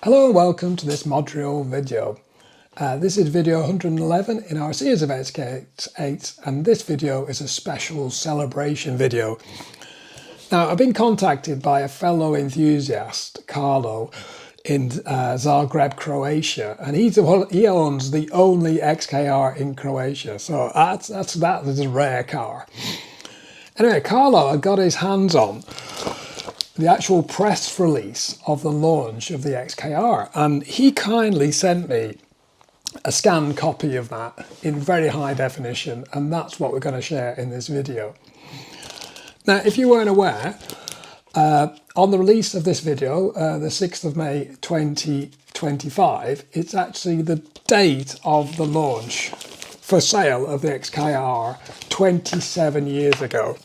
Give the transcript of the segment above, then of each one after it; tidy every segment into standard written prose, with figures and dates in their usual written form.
Hello and welcome to this Modurol video. This is video 111 in our series of XK8, and this video is a special celebration video. Now, I've been contacted by a fellow enthusiast, Karlo, in Zagreb, Croatia, and he owns the only XKR in Croatia, so that is a rare car. Anyway, Karlo had got his hands on the actual press release of the launch of the XKR, and he kindly sent me a scanned copy of that in very high definition, and that's what we're going to share in this video. Now, if you weren't aware, on the release of this video, the 6th of May 2025, it's actually the date of the launch for sale of the XKR 27 years ago.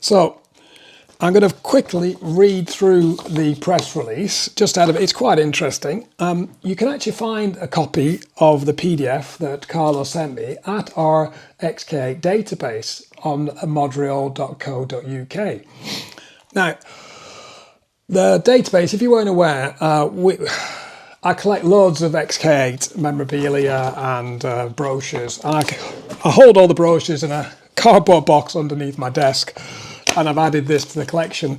So I'm going to quickly read through the press release, just out of it. It's quite interesting. You can actually find a copy of the PDF that Karlo sent me at our XK8 database on modurol.co.uk. Now, the database, if you weren't aware, I collect loads of XK8 memorabilia and brochures, and I hold all the brochures in a cardboard box underneath my desk. And I've added this to the collection.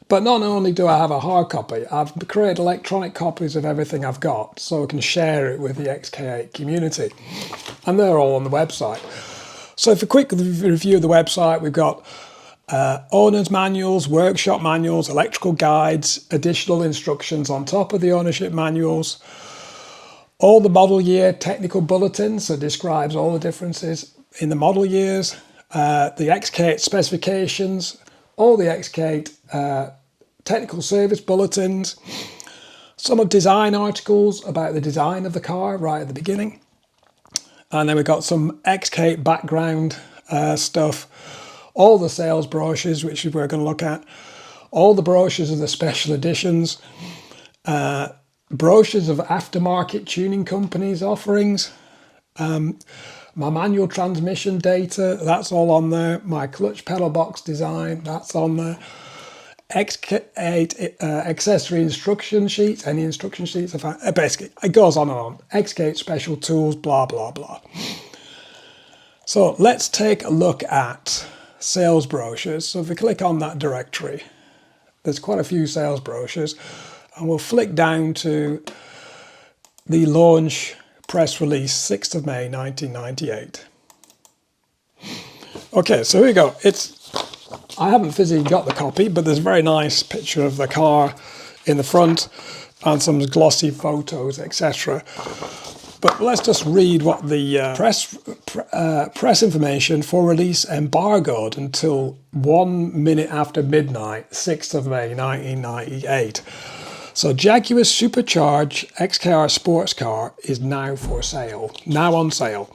But not only do I have a hard copy, I've created electronic copies of everything I've got so I can share it with the XK8 community. And they're all on the website. So for a quick review of the website, we've got owner's manuals, workshop manuals, electrical guides, additional instructions on top of the ownership manuals, all the model year technical bulletins, so it describes all the differences in the model years, the XK8 specifications, all the XK8 technical service bulletins, some of design articles about the design of the car right at the beginning, and then we've got some XK8 background stuff, all the sales brochures which we're going to look at, all the brochures of the special editions, brochures of aftermarket tuning companies' offerings, my manual transmission data, that's all on there. My clutch pedal box design, that's on there. XK8 accessory instruction sheets, any instruction sheets. Basically, it goes on and on. XK8 special tools, blah, blah, blah. So let's take a look at sales brochures. So if we click on that directory, there's quite a few sales brochures, and we'll flick down to the launch press release, 6th of May 1998. Okay, so here we go. I haven't physically got the copy, but there's a very nice picture of the car in the front and some glossy photos, etc. But let's just read what the press information for release embargoed until 1 minute after midnight, 6th of May 1998. So Jaguar Supercharged XKR sports car is now for sale, now on sale.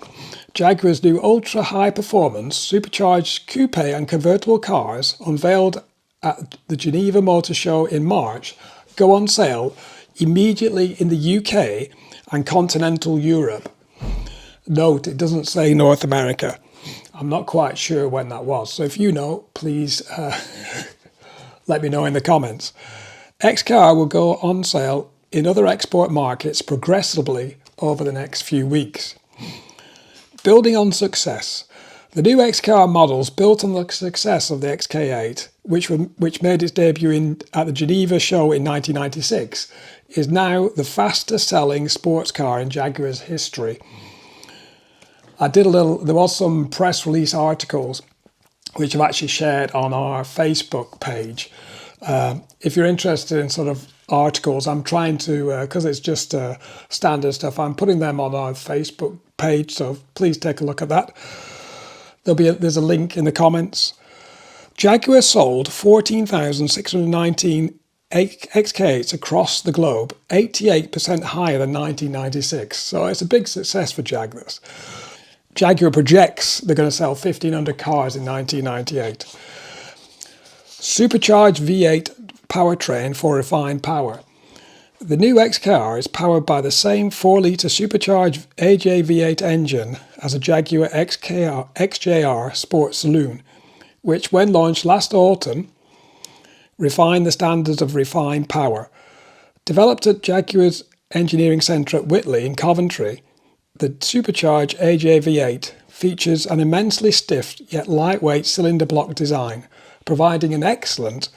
Jaguar's new ultra high performance supercharged coupe and convertible cars unveiled at the Geneva Motor Show in March go on sale immediately in the UK and continental Europe. Note, it doesn't say North America. I'm not quite sure when that was. So if you know, please let me know in the comments. XKR will go on sale in other export markets progressively over the next few weeks. Building on success. The new XKR models built on the success of the XK8, which made its debut at the Geneva show in 1996, is now the fastest selling sports car in Jaguar's history. There was some press release articles which I've actually shared on our Facebook page. If you're interested in sort of articles, I'm trying to, because it's just standard stuff, I'm putting them on our Facebook page, so please take a look at that. There's a link in the comments. Jaguar sold 14,619 XK8s across the globe, 88% higher than 1996. So it's a big success for Jaguars. Jaguar projects they're going to sell 1,500 cars in 1998. Supercharged V8 powertrain for refined power. The new XKR is powered by the same 4-litre supercharged V8 engine as a Jaguar XJR Sport Saloon, which when launched last autumn refine the standards of refined power. Developed at Jaguar's Engineering Centre at Whitley in Coventry, the Supercharged V8 features an immensely stiff yet lightweight cylinder block design, providing an excellent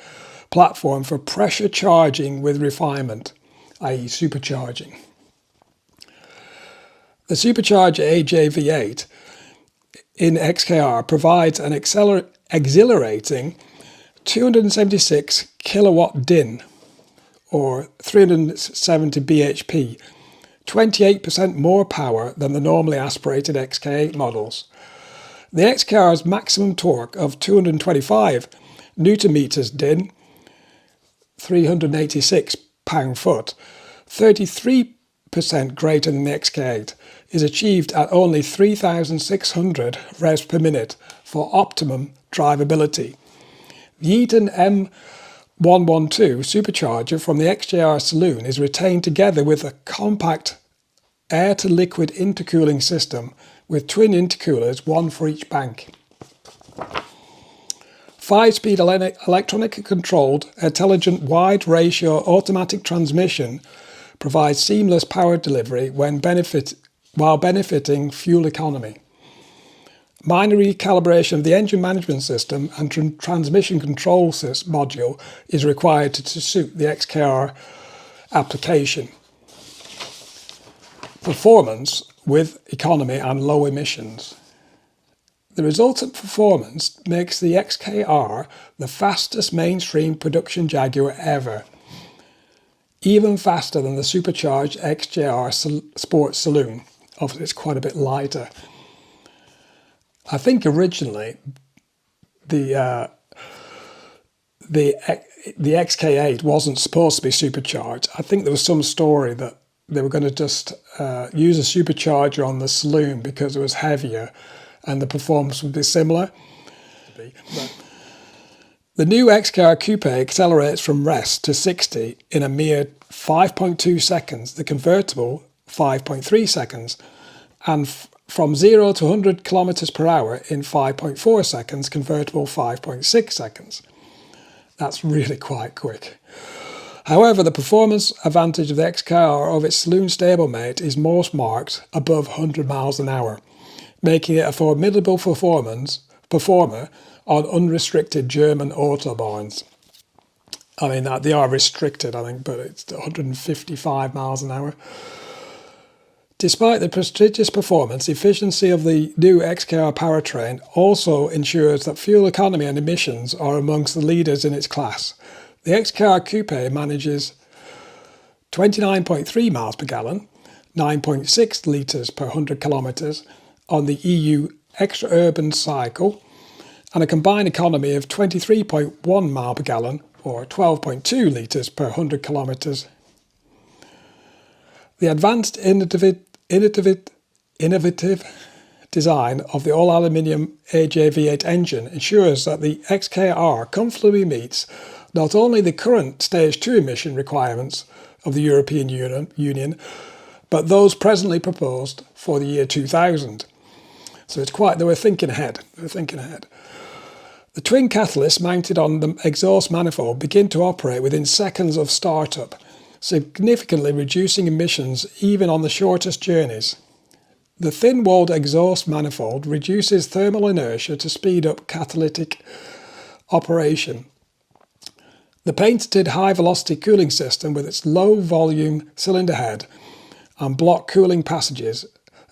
platform for pressure charging with refinement, i.e. supercharging. The Supercharged V8 in XKR provides an exhilarating 276 kilowatt DIN, or 370 bhp, 28% more power than the normally aspirated XK8 models. The XKR's maximum torque of 225 Nm DIN, 386 pound-foot, 33% greater than the XK8, is achieved at only 3,600 revs per minute for optimum drivability. The Eaton M112 supercharger from the XKR saloon is retained together with a compact air-to-liquid intercooling system with twin intercoolers, one for each bank. 5-speed electronically controlled, intelligent wide ratio automatic transmission provides seamless power delivery while benefiting fuel economy. Minor recalibration of the engine management system and transmission control module is required to suit the XKR application. Performance with economy and low emissions. The resultant performance makes the XKR the fastest mainstream production Jaguar ever, even faster than the supercharged XKR Sport Saloon. Obviously it's quite a bit lighter. I think originally the XK8 wasn't supposed to be supercharged. I think there was some story that they were going to just use a supercharger on the saloon because it was heavier and the performance would be similar. The new XKR coupe accelerates from rest to 60 in a mere 5.2 seconds, the convertible 5.3 seconds, and from 0 to 100 kilometers per hour in 5.4 seconds, convertible 5.6 seconds. That's really quite quick. However, the performance advantage of the XKR over its saloon stablemate is most marked above 100 miles an hour, making it a formidable performer on unrestricted German autobahns. I mean, they are restricted, I think, but it's 155 miles an hour. Despite the prestigious performance, efficiency of the new XKR powertrain also ensures that fuel economy and emissions are amongst the leaders in its class. The XKR Coupe manages 29.3 miles per gallon, 9.6 litres per 100 kilometres on the EU extra-urban cycle, and a combined economy of 23.1 miles per gallon, or 12.2 litres per 100 kilometres. The advanced innovative design of the all-aluminium V8 engine ensures that the XKR comfortably meets not only the current Stage 2 emission requirements of the European Union, but those presently proposed for the year 2000. So they were thinking ahead. The twin catalysts mounted on the exhaust manifold begin to operate within seconds of startup, significantly reducing emissions even on the shortest journeys. The thin-walled exhaust manifold reduces thermal inertia to speed up catalytic operation. The patented high-velocity cooling system with its low-volume cylinder head and block cooling passages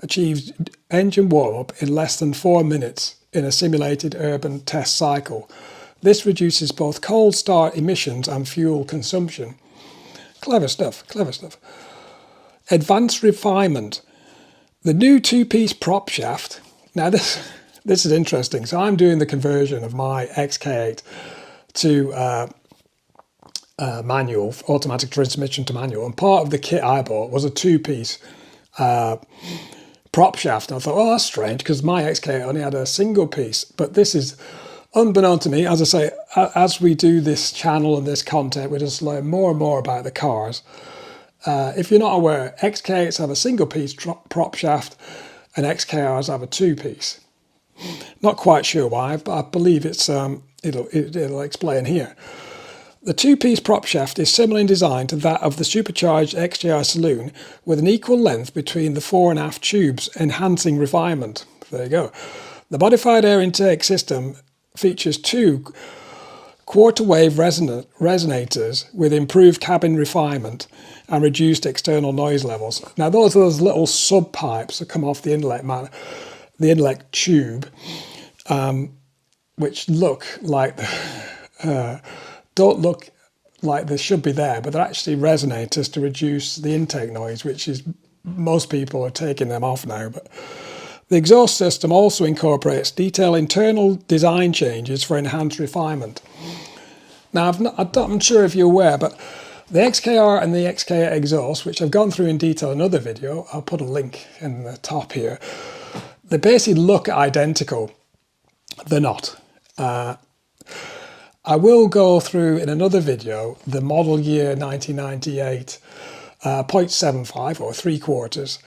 achieves engine warm-up in less than 4 minutes in a simulated urban test cycle. This reduces both cold start emissions and fuel consumption. Clever stuff. Advanced refinement. The new two-piece prop shaft. Now this is interesting. So I'm doing the conversion of my XK8 to manual, automatic transmission to manual, and part of the kit I bought was a two-piece prop shaft. And I thought, oh, that's strange, because my XK8 only had a single piece. But this is unbeknown to me. As I say, as we do this channel and this content, we just learn more and more about the cars. If you're not aware, XK8s have a single piece prop shaft and XKRs have a two-piece. Not quite sure why, but I believe it's it'll explain here. The two-piece prop shaft is similar in design to that of the supercharged XKR saloon, with an equal length between the fore and aft tubes, enhancing refinement. There you go. The modified air intake system features two quarter-wave resonators with improved cabin refinement and reduced external noise levels. Now those are those little sub-pipes that come off the inlet tube, which look like don't look like they should be there, but they're actually resonators to reduce the intake noise, which is, most people are taking them off now. But the exhaust system also incorporates detailed internal design changes for enhanced refinement. Now, I'm not sure if you're aware, but the XKR and the XK8 exhaust, which I've gone through in detail in another video, I'll put a link in the top here, they basically look identical. They're not. I will go through in another video the model year 1998 0.75 or 3/4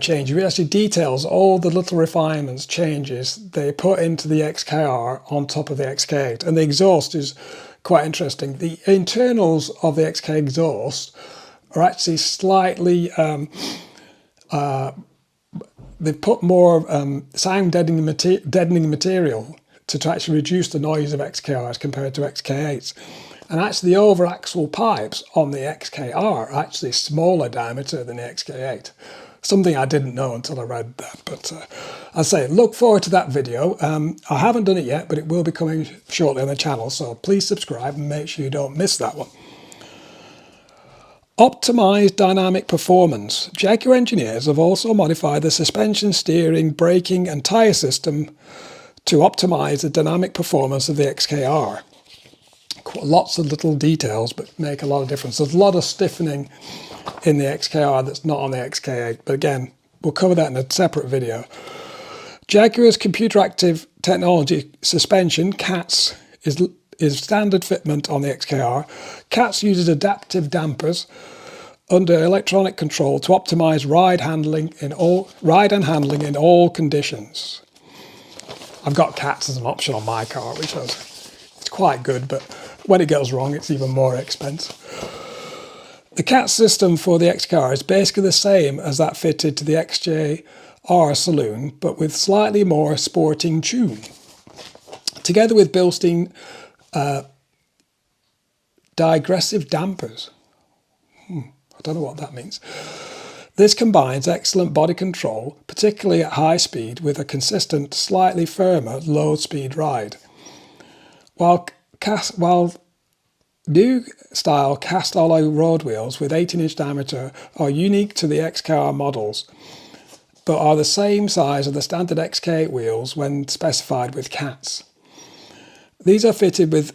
change. It actually details all the little refinements, changes they put into the XKR on top of the XK8. And the exhaust is quite interesting. The internals of the XK exhaust are actually slightly, they put more sound deadening material to actually reduce the noise of XKRs compared to XK8s. And actually the over-axle pipes on the XKR are actually smaller diameter than the XK8. Something I didn't know until I read that. But I say, look forward to that video. I haven't done it yet, but it will be coming shortly on the channel. So please subscribe and make sure you don't miss that one. Optimised dynamic performance. Jaguar engineers have also modified the suspension, steering, braking and tyre system to optimise the dynamic performance of the XKR. Lots of little details, but make a lot of difference. There's a lot of stiffening in the XKR that's not on the XK8, but again, we'll cover that in a separate video. Jaguar's computer active technology suspension, CATS, is standard fitment on the XKR. CATS uses adaptive dampers under electronic control to optimise ride and handling in all conditions. I've got CATS as an option on my car, which it's quite good, but when it goes wrong, it's even more expensive. The CATS system for the XKR is basically the same as that fitted to the XKR saloon, but with slightly more sporting tune. Together with built-in digressive dampers. I don't know what that means. This combines excellent body control, particularly at high speed, with a consistent, slightly firmer low-speed ride. While new style cast alloy road wheels with 18-inch diameter are unique to the XKR models, but are the same size as the standard XK8 wheels when specified with CATS. These are fitted with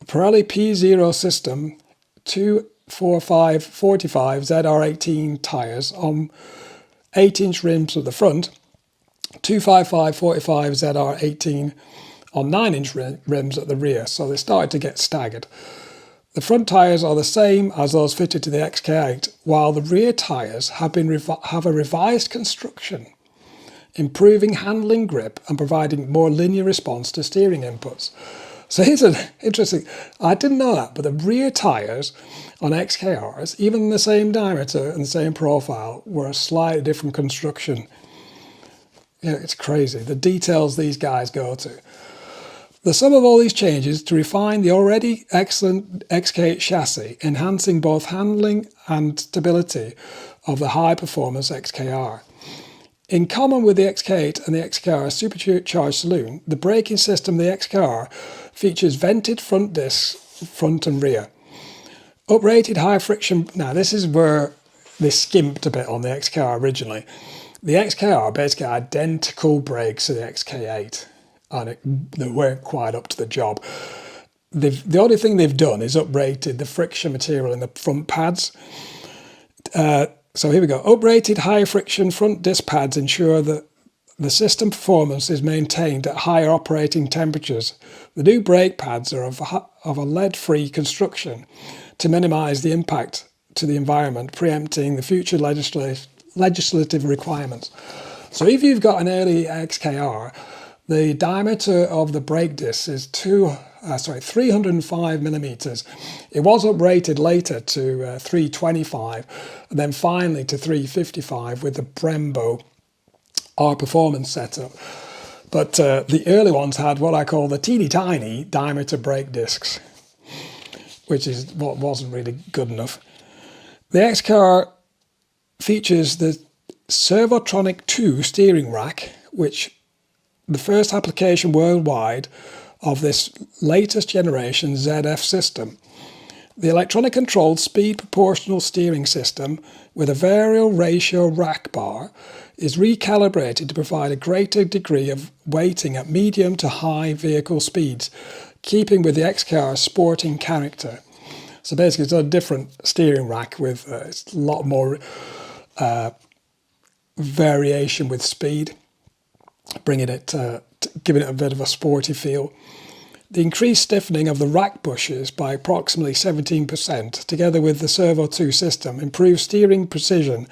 Pirelli P0 system 245/45 ZR18 tyres on 8-inch rims at the front, 255/45 ZR18 on 9-inch rims at the rear, so they started to get staggered. The front tyres are the same as those fitted to the XK8, while the rear tyres have a revised construction, improving handling grip and providing more linear response to steering inputs. So here's an interesting, I didn't know that, but the rear tyres on XKRs, even the same diameter and the same profile, were a slightly different construction. Yeah, it's crazy, the details these guys go to. The sum of all these changes to refine the already excellent XK8 chassis, enhancing both handling and stability of the high-performance XKR. In common with the XK8 and the XKR Supercharged saloon, the braking system of the XKR features vented front discs, front and rear. Uprated high friction, now this is where they skimped a bit on the XKR originally. The XKR basically identical brakes to the XK8. And they weren't quite up to the job. The only thing they've done is uprated the friction material in the front pads. So here we go. Uprated high friction front disc pads ensure that the system performance is maintained at higher operating temperatures. The new brake pads are of a lead-free construction to minimise the impact to the environment, preempting the future legislative requirements. So if you've got an early XKR, the diameter of the brake disc is 305 millimeters. It was uprated later to 325, and then finally to 355 with the Brembo R Performance setup. But the early ones had what I call the teeny tiny diameter brake discs, which is what wasn't really good enough. The XKR features the Servotronic 2 steering rack, which the first application worldwide of this latest generation ZF system. The electronic controlled speed proportional steering system with a variable ratio rack bar is recalibrated to provide a greater degree of weighting at medium to high vehicle speeds, keeping with the XKR's sporting character. So basically it's a different steering rack with a lot more variation with speed, bringing it, giving it a bit of a sporty feel. The increased stiffening of the rack bushes by approximately 17%, together with the Servo 2 system, improves steering precision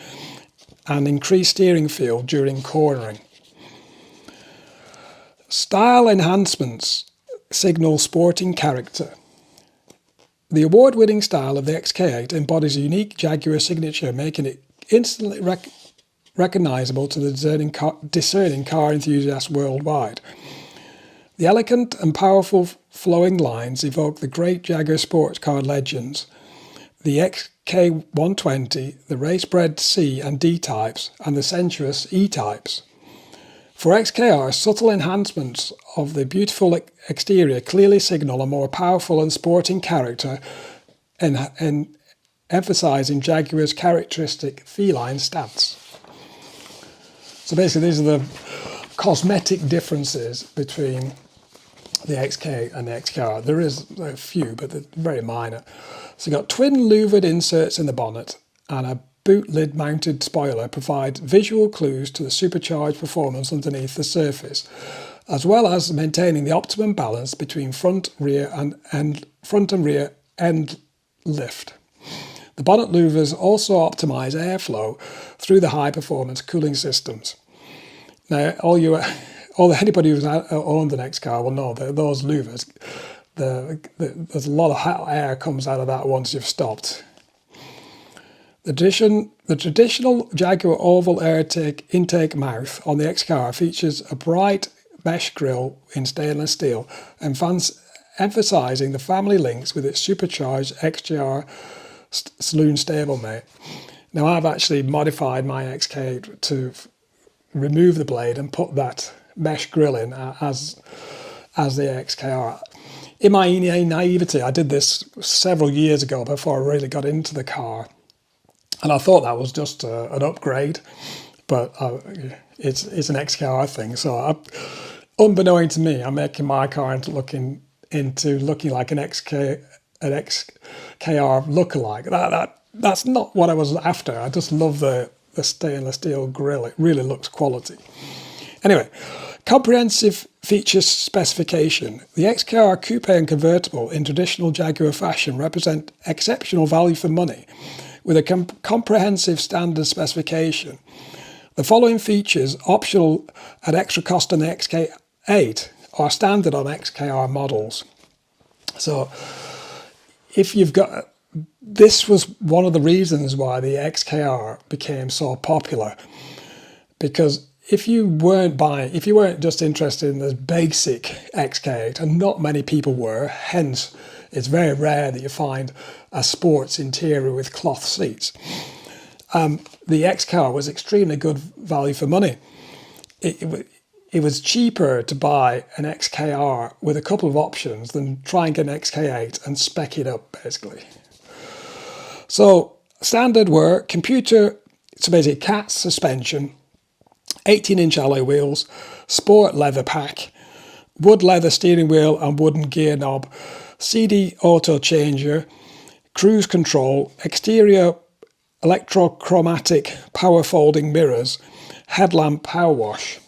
and increased steering feel during cornering. Style enhancements signal sporting character. The award-winning style of the XK8 embodies a unique Jaguar signature, making it instantly recognizable to the discerning car enthusiasts worldwide. The elegant and powerful flowing lines evoke the great Jaguar sports car legends, the XK120, the race-bred C and D types, and the sensuous E types. For XKR, subtle enhancements of the beautiful exterior clearly signal a more powerful and sporting character, and emphasising Jaguar's characteristic feline stance. So basically these are the cosmetic differences between the XK8 and the XKR. There is a few, but they're very minor. So you've got twin louvered inserts in the bonnet, and a boot lid mounted spoiler provides visual clues to the supercharged performance underneath the surface, as well as maintaining the optimum balance between front and rear end lift. The bonnet louvers also optimize airflow through the high performance cooling systems. Now, anybody who's owned an XKR will know that those louvers, there's a lot of hot air comes out of that once you've stopped. The traditional Jaguar oval air intake mouth on the XKR features a bright mesh grille in stainless steel, emphasising the family links with its supercharged XKR saloon stablemate. Now, I've actually modified my XK8 to remove the blade and put that mesh grille in as the XKR. In my naivety, I did this several years ago before I really got into the car, and I thought that was just an upgrade, but it's an XKR thing. So unbeknown to me, I'm making my car into looking like an XKR lookalike. That's not what I was after. I just love the stainless steel grille. It really looks quality. Anyway, comprehensive feature specification. The XKR coupe and convertible in traditional Jaguar fashion represent exceptional value for money with a comprehensive standard specification. The following features, optional at extra cost on the XK8, are standard on XKR models. So if you've got, this was one of the reasons why the XKR became so popular, because if you weren't just interested in the basic XK8, and not many people were, hence it's very rare that you find a sports interior with cloth seats, the XKR was extremely good value for money. It was cheaper to buy an XKR with a couple of options than try and get an XK8 and spec it up, basically. So standard were so basically CAT suspension, 18-inch alloy wheels, sport leather pack, wood leather steering wheel and wooden gear knob, CD auto changer, cruise control, exterior electrochromatic power folding mirrors, headlamp power wash.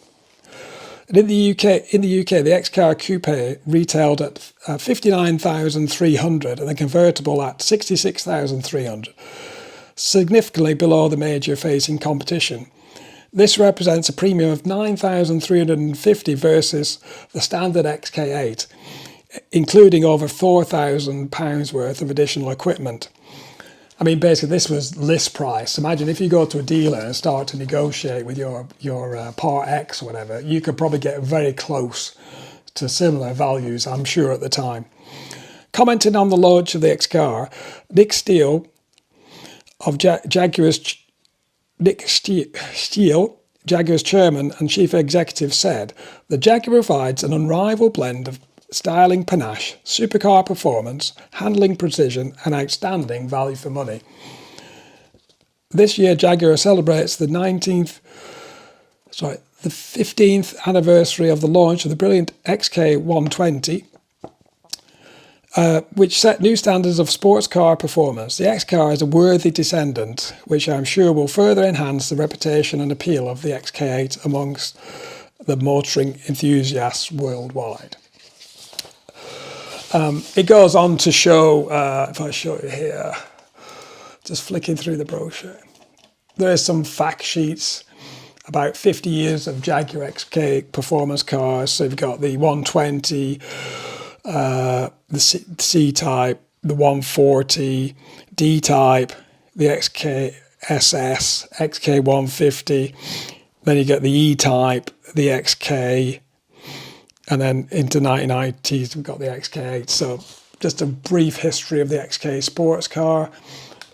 And in the UK, the XKR Coupe retailed at 59,300 and the convertible at 66,300, significantly below the major facing competition. This represents a premium of 9,350 versus the standard XK8. including over £4,000 worth of additional equipment. I mean, basically, this was list price. Imagine if you go to a dealer and start to negotiate with your Part X or whatever, you could probably get very close to similar values, I'm sure, at the time. Commenting on the launch of the XKR, Nick Steele of Jaguar's Jaguar's chairman and chief executive, said, "The Jaguar provides an unrivaled blend of styling panache, supercar performance, handling precision, and outstanding value for money." This year, Jaguar celebrates the 15th anniversary of the launch of the brilliant XK120, which set new standards of sports car performance. The XKR is a worthy descendant, which I'm sure will further enhance the reputation and appeal of the XK8 amongst the motoring enthusiasts worldwide. It goes on to show, if I show you here, just flicking through the brochure, there is some fact sheets about 50 years of Jaguar XK performance cars. So you've got the 120, the C-Type, the 140, D-Type, the XKSS, XK150, then you get the E-Type, the XK, and then into 1990s we've got the XK8. So just a brief history of the XK sports car.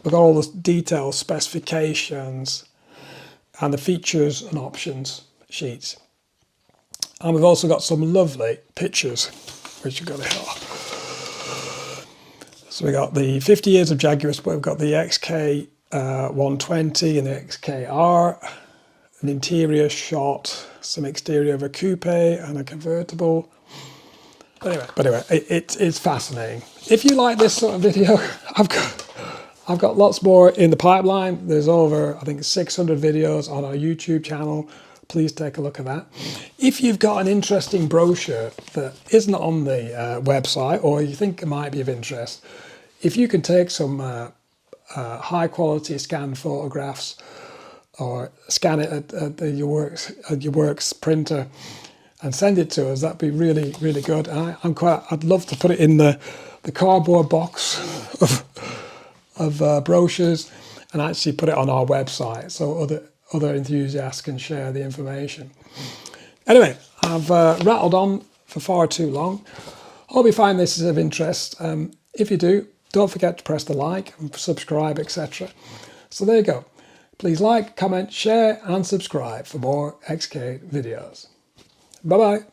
We've got all the detailed specifications and the features and options sheets. And we've also got some lovely pictures, which you've got here. So we've got the 50 years of Jaguar, we've got the XK120 and the XKR, an interior shot, some exterior of a coupe and a convertible. But anyway, it's fascinating. If you like this sort of video, I've got lots more in the pipeline. There's over, I think, 600 videos on our YouTube channel. Please take a look at that. If you've got an interesting brochure that isn't on the website, or you think it might be of interest, if you can take some high quality scanned photographs or scan it at your works printer and send it to us, that'd be really, really good. I'd love to put it in the cardboard box of brochures and actually put it on our website so other enthusiasts can share the information. Anyway, I've rattled on for far too long. Hope you find this is of interest. If you do, don't forget to press the like and subscribe, etc. So there you go. Please like, comment, share and subscribe for more XK videos. Bye-bye.